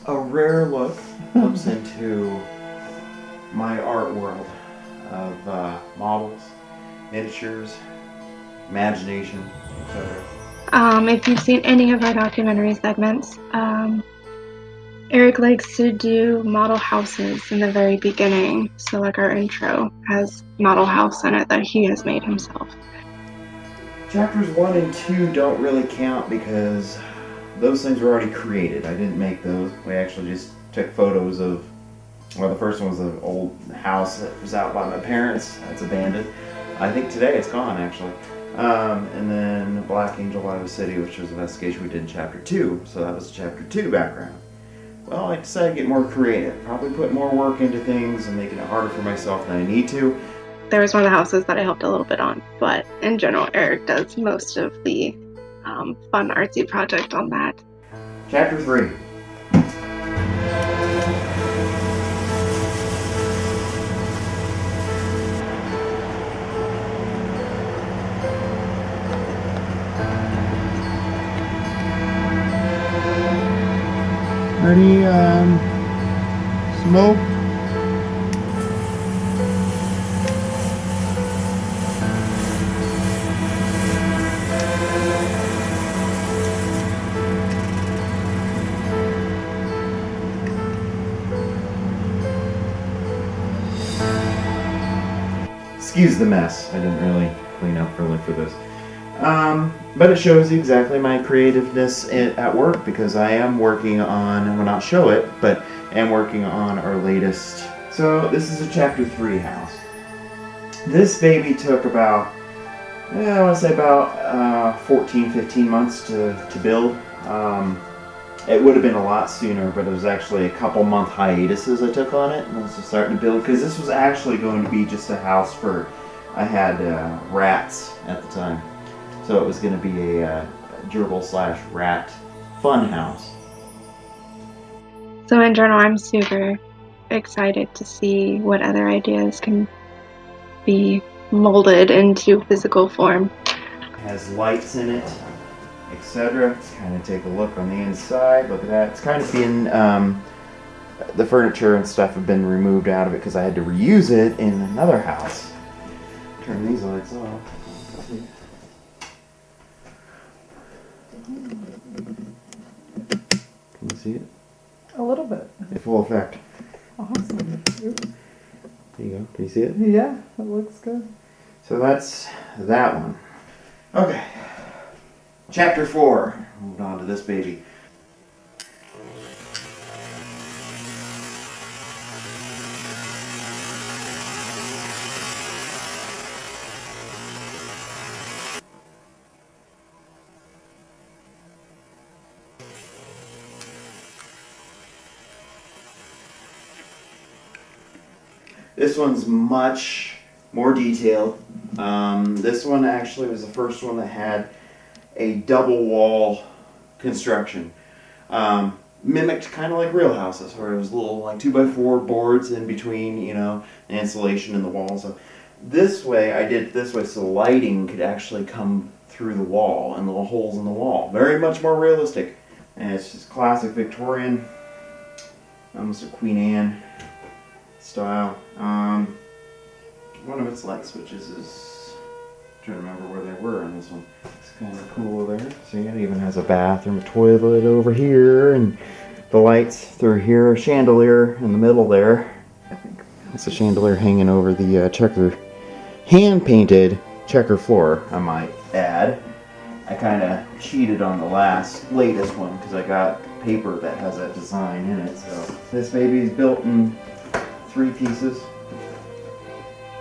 A rare look looks into my art world of models, miniatures, imagination, etc. If you've seen any of our documentary segments, Eric likes to do model houses in the very beginning. So, like our intro has model house in it that he has made himself. Chapters 1 and 2 don't really count because those things were already created. I didn't make those. We actually just took photos of, well, the first one was an old house that was out by my parents. That's abandoned. I think today it's gone, actually. And then Black Angel Iowa City, which was an investigation we did in Chapter 2. So that was Chapter 2 background. Well, I decided to get more creative. Probably put more work into things and making it harder for myself than I need to. There was one of the houses that I helped a little bit on, but in general, Eric does most of the fun artsy project on that. Chapter 3. Any smoke? Excuse the mess. I didn't really clean up really for this. But it shows exactly my creativeness at work because I am working on, well, not show it, but am working on our latest. So this is a Chapter 3 house. This baby took about, I want to say about 14, 15 months to build. It would have been a lot sooner, but it was actually a couple month hiatuses I took on it. And I was just starting to build because this was actually going to be just a house for, I had rats at the time. So it was going to be a gerbil/rat fun house. So in general, I'm super excited to see what other ideas can be molded into physical form. It has lights in it, etc. Let's kind of take a look on the inside. Look at that. It's kind of been, the furniture and stuff have been removed out of it because I had to reuse it in another house. Turn these lights off. Can you see it? A little bit. In full effect. Awesome. Oops. There you go. Can you see it? Yeah, it looks good. So that's that one. Okay. Chapter 4. Moved on to this baby. This one's much more detailed. This one actually was the first one that had a double wall construction. Mimicked kind of like real houses, where it was little like 2x4 boards in between, you know, the insulation and the wall. So this way, I did it this way so lighting could actually come through the wall and little holes in the wall. Very much more realistic. And it's just classic Victorian, almost a Queen Anne style. One of its light switches is, I'm trying to remember where they were on this one. It's kind of cool there. See, it even has a bathroom, a toilet over here, and the lights through here, a chandelier in the middle there. I think it's a chandelier hanging over the checker, hand-painted checker floor, I might add. I kind of cheated on the latest one because I got paper that has that design in it. So this baby is built in 3 pieces.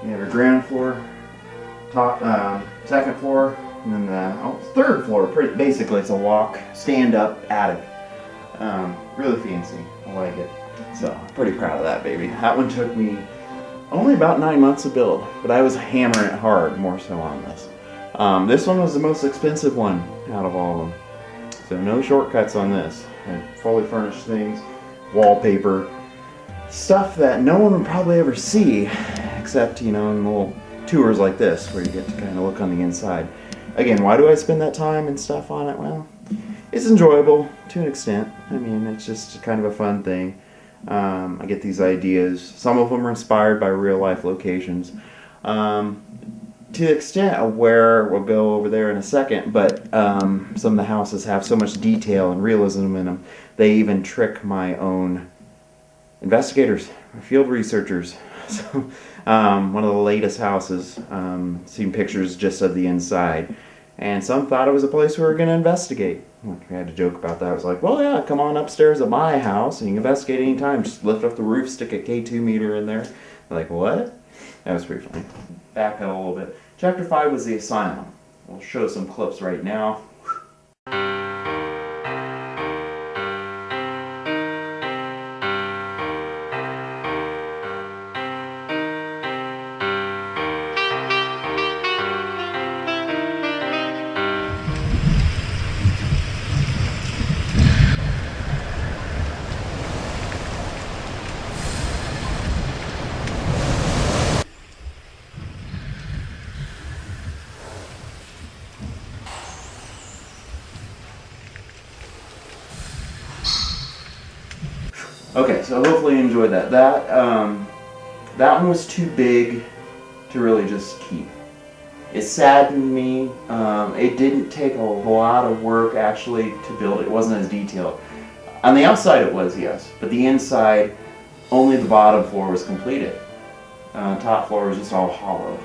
You have your ground floor, top, second floor, and then the third floor. Basically, it's a walk, stand-up attic. Really fancy. I like it. So, I'm pretty proud of that baby. That one took me only about 9 months to build, but I was hammering it hard, more so on this. This one was the most expensive one out of all of them. So, no shortcuts on this. And fully furnished things, wallpaper, stuff that no one would probably ever see, except, you know, in little tours like this, where you get to kind of look on the inside. Again, why do I spend that time and stuff on it? Well, it's enjoyable to an extent. I mean, it's just kind of a fun thing. I get these ideas. Some of them are inspired by real life locations. To the extent of where we'll go over there in a second, but some of the houses have so much detail and realism in them, they even trick my own investigators, my field researchers. So, one of the latest houses, seen pictures just of the inside, and some thought it was a place we were going to investigate. We had a joke about that. I was like, well, yeah, come on upstairs at my house and you can investigate anytime. Just lift up the roof, stick a K2 meter in there. They're like, what? That was pretty funny. Back up a little bit. Chapter 5 was the asylum. We'll show some clips right now. Okay, so hopefully you enjoyed that. That one was too big to really just keep. It saddened me. It didn't take a lot of work actually to build it. It wasn't as detailed. On the outside it was, yes, but the inside, only the bottom floor was completed. Top floor was just all hollow.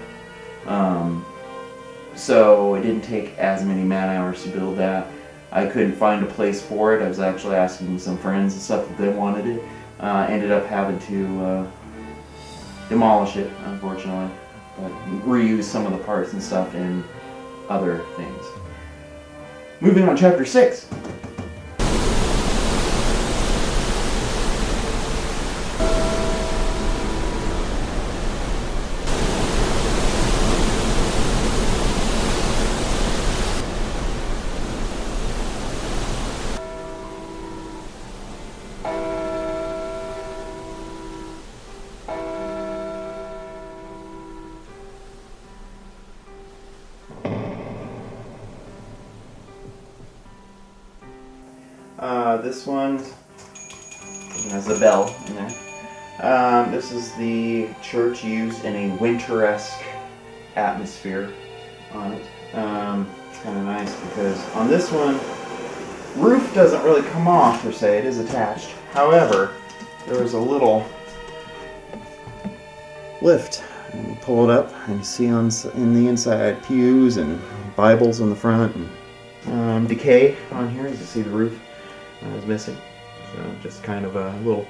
So it didn't take as many man hours to build that. I couldn't find a place for it. I was actually asking some friends and stuff if they wanted it. Ended up having to demolish it, unfortunately, but reuse some of the parts and stuff in other things. Moving on, chapter 6. This one has a bell in there. This is the church used in a winter-esque atmosphere on it. It's kind of nice because on this one, roof doesn't really come off per se, it is attached. However, there is a little lift. And you pull it up and you see in the inside pews and Bibles in the front and decay on here. As you see, the roof is missing. So just kind of a little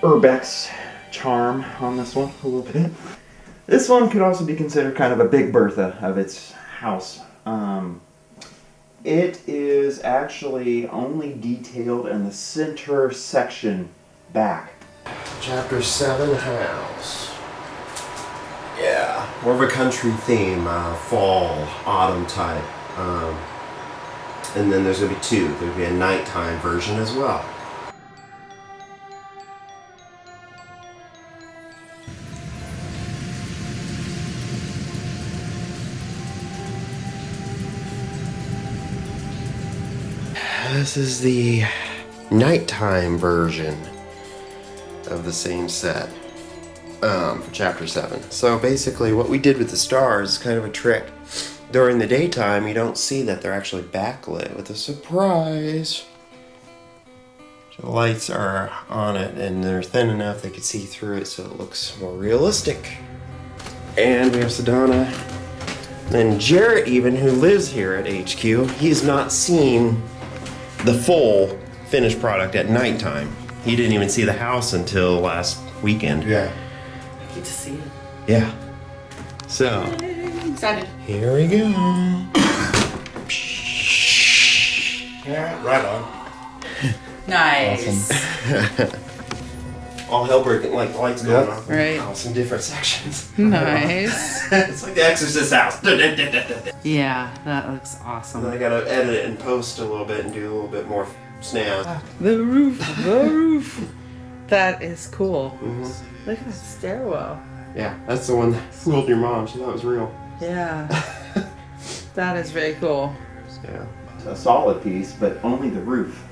urbex charm on this one a little bit. This one could also be considered kind of a Big Bertha of its house. It is actually only detailed in the center section back. Chapter 7 house. Yeah, more of a country theme, fall, autumn type. And then there's going to be 2. There's going to be a nighttime version as well. This is the nighttime version of the same set for Chapter 7. So basically what we did with the stars is kind of a trick. During the daytime, you don't see that they're actually backlit with a surprise. So the lights are on it and they're thin enough they can see through it so it looks more realistic. And we have Sedona. And Jarrett even, who lives here at HQ, he's not seen the full finished product at nighttime. He didn't even see the house until last weekend. Yeah. Get to see it. Yeah. So, Excited. here we go. Yeah, right on. Nice. All hell breaking, like the lights going off in Right. the house in different sections. Nice. It's like the Exorcist house. Yeah, that looks And awesome. I gotta edit it and post a little bit and do a little bit more snaz. The roof, the roof. That is cool. Mhm. Look at that stairwell. Yeah, that's the one that fooled your mom. She thought it was real. Yeah. That is very cool. Yeah. a solid piece, but only the roof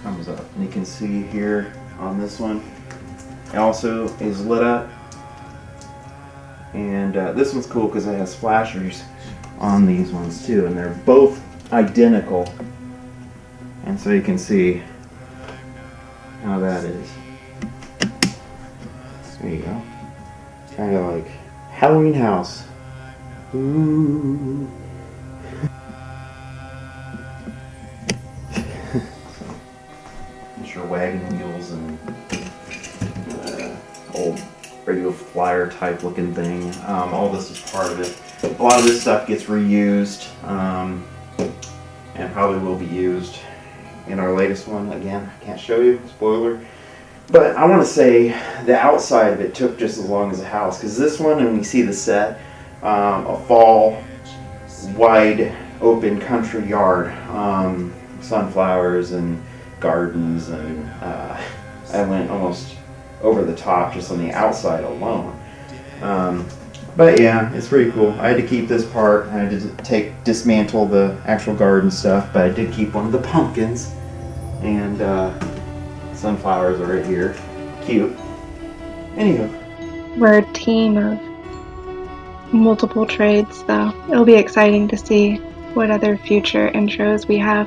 comes up. And you can see here on this one, it also is lit up. And this one's cool because it has flashers on these ones too, and they're both identical. And so you can see how that is. There you go. Kind of like Halloween house. Ooh. Your wagon wheels and old radio flyer type looking thing. All this is part of it. A lot of this stuff gets reused and probably will be used in our latest one. Again, I can't show you, spoiler. But I want to say the outside of it took just as long as the house, because this one, and we see the set, a fall, wide open country yard, sunflowers and gardens, and I went almost over the top just on the outside alone. But yeah, it's pretty cool. I had to keep this part. I had to dismantle the actual garden stuff, but I did keep one of the pumpkins, and sunflowers are right here. Cute. Anywho. We're a team of multiple trades, so it'll be exciting to see what other future intros we have.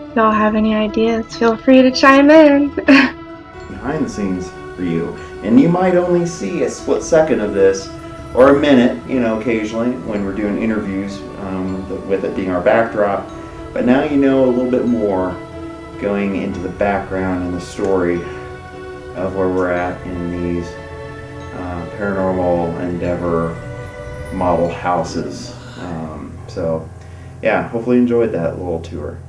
If y'all have any ideas, feel free to chime in. Behind the scenes for you. And you might only see a split second of this, or a minute, occasionally when we're doing interviews, with it being our backdrop. But now you know a little bit more going into the background and the story of where we're at in these paranormal endeavor model houses. So yeah, hopefully you enjoyed that little tour.